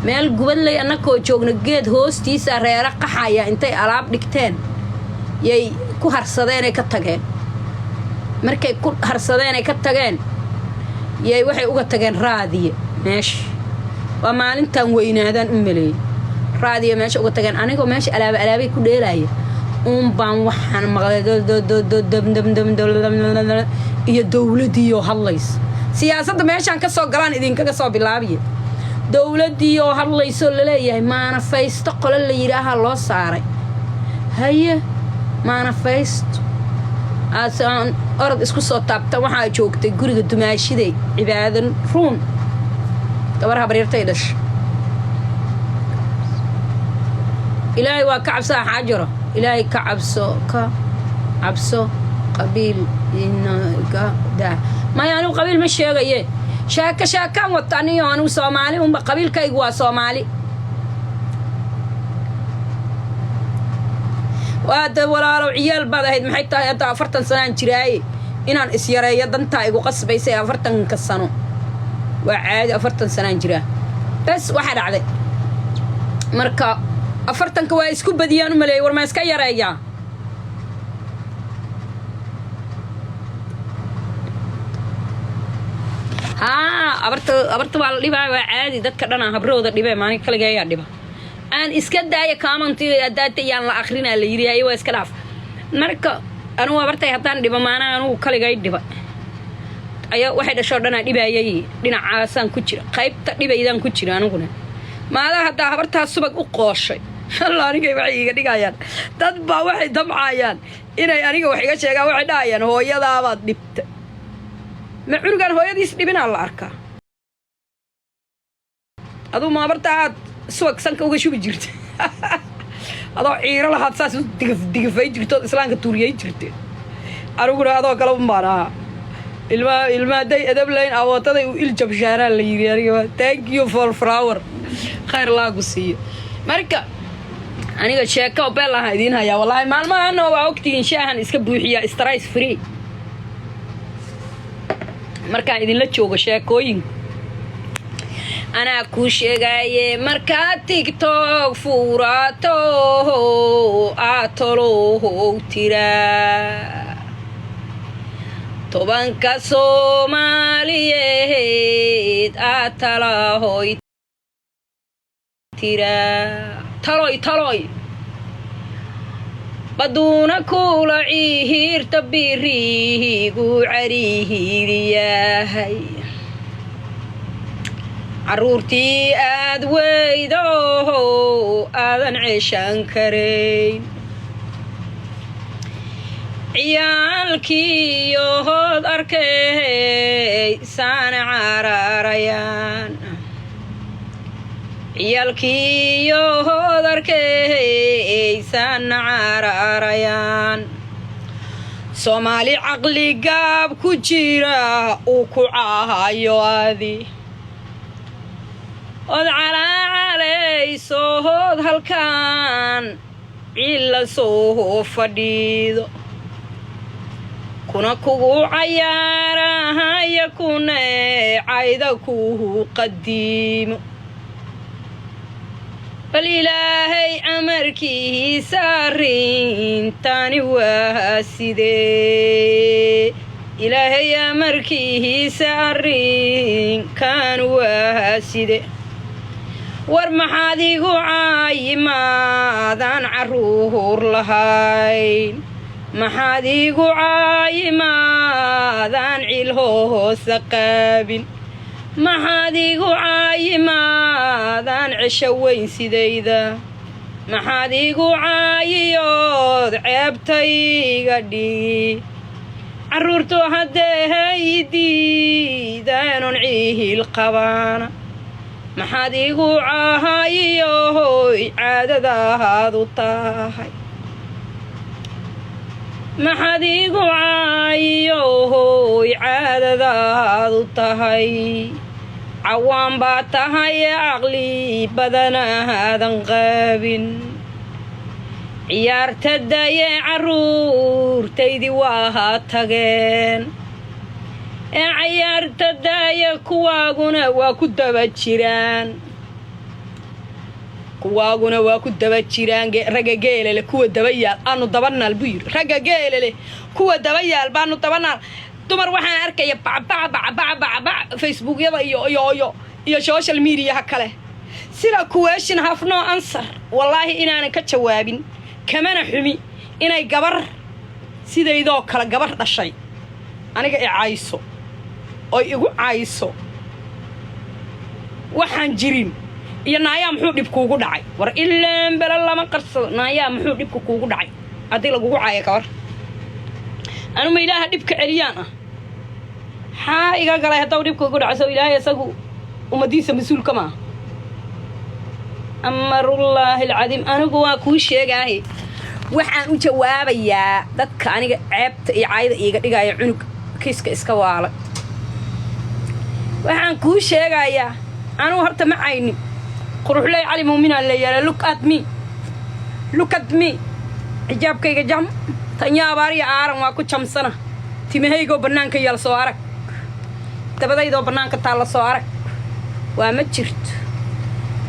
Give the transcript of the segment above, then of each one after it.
meel gubadley annakoo joogna geed hoostiisa reera qaxaya intay alaab dhigteen yay ku harsadeenay ka tageen markay ku harsadeenay ka tageen yay waxay uga tageen raadiye meesha waa maalintan weynaadaan u maleeyay raadiye meesha uga tageen anigoo meesha alaabay ku dheelaya baan waxaan maqlay iyo dawladii oo hadlayso siyaasadda meeshaan ka soo galaan idinkaga soo bilaabiye dawladii oo hadlayso la leeyahay manifesto qolo la yiraaha loo saaray haye manifesto aan orod isku soo taabta waxa joogtay guriga dumaashiday cibaadan ruun gabar habaryartay dhashay ilaahay waa ka cabsaa xaajiro ilaahay ka cabso qabiil inaga daa ma yaanu qabiil ma sheegaye shaakaan wataniyo anu Soomaali umba qabiilkaygu waa Soomaali waada walaalo ciyaal baad ahayd maxay tahay hadda 40 sano jiraaye inaan is yareeyo dantaa igu qasbaysay 40 sano waa caadi 40 sano jiraa bas waxa dhacday marka 40 waa isku badiyaan u maleeyay war ma iska yareeyaa abarta waa la dhibaa waa caadi dadka dhan habrooda dhibay maalin kaliya ayaa dhiba aan iska daaya commentiga daatayaan la akhrina la yiri waa iska dhaaf marka anu abartay hadaan dhiba maana anu kaliya dhiba ayaa waxay dhasho dhan dhibayay dhinacaasan ku jira qaybta dhibaydan ku jira anuguna maada hadda habarta subag u qooshay Allah aniga waxay iga dhigayaan dad baa waxay damcayaan inay aniga wax iga sheegaan waxay dhaayaan hooyadaaba dhibta ma cunugan hooyadiis dhibina la arkaa adu ma bartaad suwag sanka uga shubi jirtay adoo ciiro lahaad saas u digafay jirto islaanka tuuriyay jirtay aruguna adoo kala maraa ilmaaday adab leen awootaday u iljab shaaraan la yiri aniga thank you for flower khayr laagu siiyo marka aniga sheeko beel ah idin haya wallahi maalmahan waa waqtigiin shaahan iska buuxiya stress free marka idin la joogo sheekooyin ana ku sheegaye marka TikTok furato atolo tira tobanka Soomaaliyeed atala hoy tira taloy baduna kula ciirta birigu cariiriyahay caruurtii aad weydo aadan ceeshan karayn ciyaalkii yood arkay saana cararayaan ciyaalkii yood arkay saana cararayaan Soomaali caqli gaab ku jira uu ku caahayo adi od calaacalayso hood halkaan cilla soo fadhiido kuna kugu cayaarahaya kuna cayda kugu qadiimo bal ilaahay amarkiisa arintani waa sidee ilaahay amarkiisa arrinkan waa sidee war maxaad igu caayimaadaan caruur lahayn maxaad igu caayimaadaan cil hoose qaabin maxaad igu caayimaadaan cisho weyn sidayda maxaad igu caayiyood ceebtayga dhigi caruurtu haddee haydiidaanon ciihil qabaana maxaad igu caayiyohoy caadadahaadu tahay maxaad igu caayiyohoy caadadahaadu tahay cawaan baa tahay caqli badanaadan qaabin ciyaarta daye caruurtaydii waa tageen ee ciyaarta daye kuwaaguna waa ku daba jiraan kuwaaguna waa ku daba jiraan ragga geelele kuwa daba yaal aanu dabanaal buu yiri ragga geelele kuwa daba yaal baanu dabanaal dumar waxaan arkaya bacbacbacbacbacbac facebookyada iyo social media kale sida question have no answer wallahi inaan ka jawaabin kamana xumi inay gabar sideedoo kala gabar dhashay aniga i caayso oo igu caayso waxaan jirin iyo naayaa muxuu dhib kuugu dhacay war ilaan bala lama qarsado naayaa muxuu dhibku kuugu dhacay haddii lagugu caayo gabar anuma ilaaha dhibka celiyaan ah haa iga galay haddau dhibka ugu dhaco soo ilaahay isagu ummadiisa mas-uulka maaha amarullaahi alcadiim anigu waa kuu sheegaahe waxaan u jawaabayaa dadka aniga ceebta iyo caayda iiga dhigaya cunug kiiska iska waala waxaan kuu sheegayaa anugu horta ma caynin quruxley cali muuminaa leeyaala look at me xijaabkayga jam tanya abaariya aaran waa ku jamsana timahaygoo bannaanka yaal soo arag dabadaydoo bannaanka taalla soo arag waa ma jirto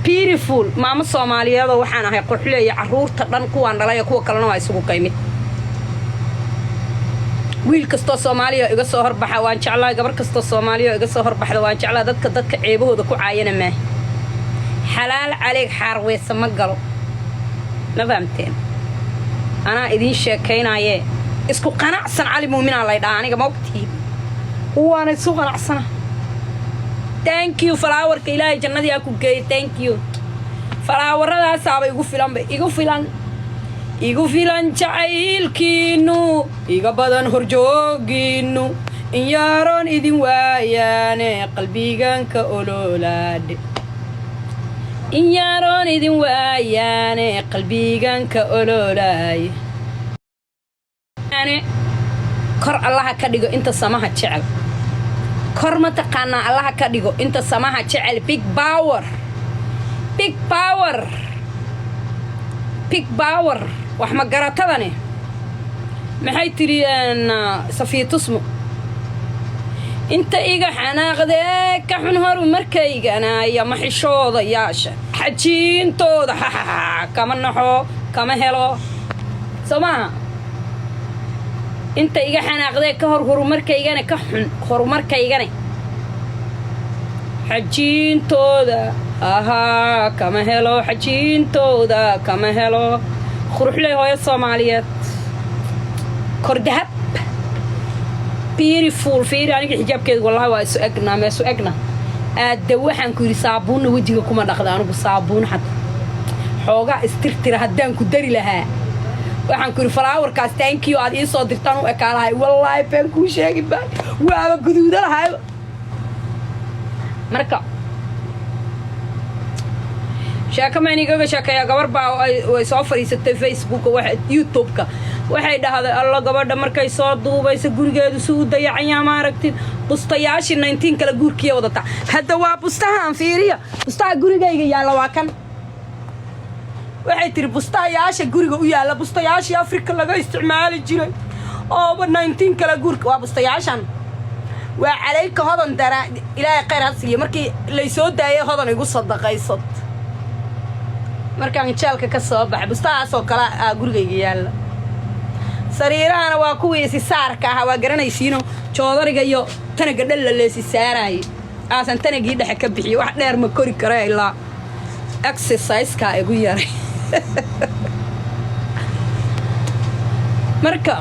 beautiful maamo soomaaliyeedoo waxaan ahay quruxleeya carruurta dhan kuwaan dhalaya kuwa kalena waa isugu qaymid wiil kastoo soomaaliya iga soo horbaxa waan jeclaa gabar kastoo soomaaliya iga soo horbaxda waan jeclaa dadka ceebahooda ku caayana maaha xalaal caleeg xaarweysa ma galo ma fahamteen anaa idiin sheekaynayee isku qanacsan cali muuminaa lay dhaha aniga ma ogtiin waana isu qanacsana thank you falaawarka ilaahay jannadii aa ku geeyay thank you falaawaradaasaaba igu filan jacaylkiinnu iga badan horjoogiinnu in yaaroon idin waayaane qalbiganka ololaadhe in yaaroon idin waayaane qalbiganka ololaaye kor allaha ka dhigo inta samaha jecel kor ma taqaanaa allaha ka dhigo inta samaha jecel big power wax ma garatadane maxay tiri safiitusmo inta iga xanaaqdee ka xun horu markaygana iyo maxishoodayaasha xajiintooda kama naxo kama helo soo maaha inta iga xanaaqdee ka hor horumarkaygana ka xun horumarkaygana xajiintooda kama helo xajiintooda kama helo quruxley hooyo soomaaliyeed kordahab beautiful fiiri aniga xijaabkeeda wallahi waa isu egna aadda waxaan ku yidhi saabuunna wejiga kuma dhaqda anigu saabuun xad xoogaa istirtira haddaan ku dari lahaa waxaan ku yidhi falaawarkaas thank you aad ii soo dirtaan u ekaa lahay wallaahi been kuu sheegi baa waaba guduuda lahay marka sheekamaan igaga sheekeeyaa gabar baa way soo fadhiisatay facebooka youtube-ka waxay dhahday alla gabadha markay soo duubaysa gurigeedu si u dayacanyaa maaragtid bustayaashii 19 kale guurkiya wadataa hadda waa bustahaan fiiriya bustaha gurigayga yaalla waa kan waxay tiri bustayaasha guriga u yaalla bustayaashii afrika laga isticmaali jiray ooba 19 kale guurka waa bustayaashan waa calayka hodan dara ilaahay khayr ha siiyo markii lay soo daayay hodan igu sadaqaysad markaan jeelka ka soo baxay bustahaasoo kale gurigayga yaalla sariirahana waa kuwii isisaarka ahaa waa garanaysiino joodariga iyo tanaga dhalla leesi saaraayay aasan tanagii dhexe ka bixiyo wax dheer ma kori kara ilaa exercise-ka igu yaray marka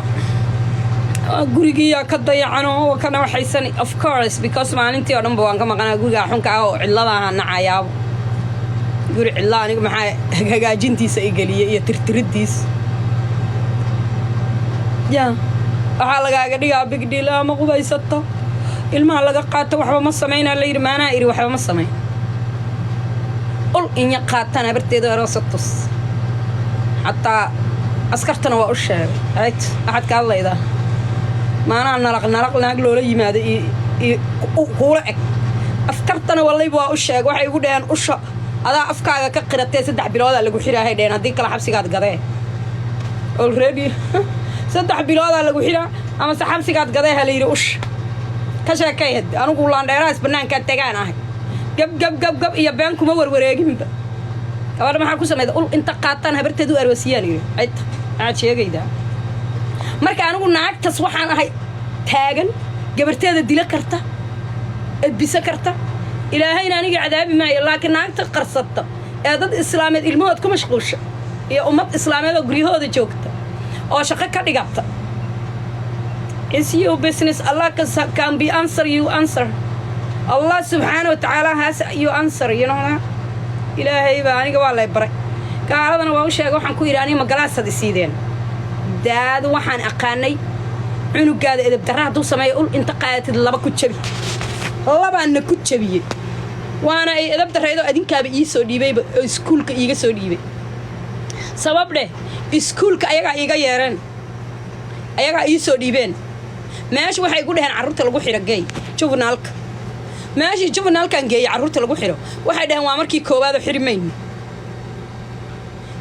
gurigiiyaa ka dayacanoo kana waxaysan of course because maalintii oo dhanba waan ka maqanaa gurigaa xunka ah oo cidlada aha nacayaabo guri cidla anigu maxaa hagaajintiisa i geliyay iyo tirtiriddiis waxaa lagaaga dhigaa bigdhiil ama qubaysato ilmaha laga qaato waxba ma samaynaa la yidhi maanaa iri waxba ma samayn ul inya qaatan habarteeda aroosatus xataa askartana waa u sheegay right waxaad ka hadlaydaa maanaa nalaq naag loola yimaado kuula eg askartana wallayba waa u sheegay waxay igu dhaheen usha adaa afkaaga ka qiratee 3 biloodaa lagu xiraahay dhaheen haddii kale xabsigaad gadee already 3 biloodaa lagu xiraa ama se xabsigaad gadee ha la yidhi usha ka sheekay hadde anugu laandheerahaas bannaankaa tegaan ahay gab iyo been kuma warwareeginba gabadha maxaa ku sameeyay ul inta qaataan habarteedu arwasiyaan yiri ayta aad sheegayda marka anigu naagtas waxaan ahay taagan gabarteeda dila karta edbisa karta ilaahayna aniga cadaabi maayo laakiin naagta qarsata ee dad islaameed ilmahood ku mashquulsha iyo ummad islaameed oo guryahooda joogta oo shaqo ka dhigata is your business Allah can be answer you answer Allah subhanahu wa ta'ala has you answer you know ilaahay baa aniga waa lay baray gaaladana waa u sheegay waxaan ku yiraahday ma galaasad isiideen daad waxaan aqaanay cunugaada edeb darra haduu sameeyo ul inta qaatid laba ku jabi labaana ku jabiyay waana ay edeb darreedo adinkaaba ii soo dhiibay iskuulka iiga soo dhiibay sabab leh iskuulka ayaga iiga yeereen ayaga ii soo dhiibeen meesha waxay ku dhaheen carruurta lagu xiro gay juvenalka meesha juvenalkan geeyay carruurta lagu xiro waxay dhaheen waa markii koowaad oo xirmayn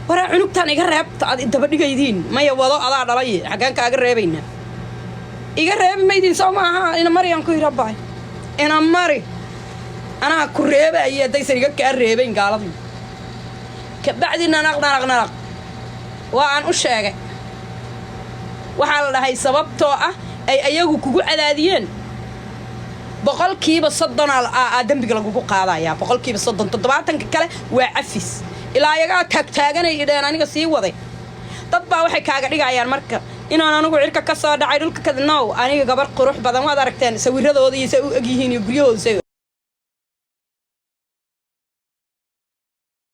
wara cunugtan iga reebta aad daba dhigaydiin maya wado adaa dhalay xagaan kaaga reebayna iga reeb maydin soo maaha ina mariyaan ku yiraabay ina mari ana ku reebay hadaysan iga ka reebayn gaaladii ka bacdina naqnaq waa aan u sheegay waxa la dhahay sababtoo ah ay ayagu kugu cadaadiyeen boqolkiiba 30 aa dambiga lagu qaadaya boqolkiiba 30 70 kale waa afis ilaa ayaga taaganay ideen aniga sii waday dad baa waxay kaaga dhigayaan marka inaan anigu cirka ka soo dhacay dhulka ka no aniga gabar qurux badan waad aragteen sawiradooda iyo say u egyihiin iyo guryahooda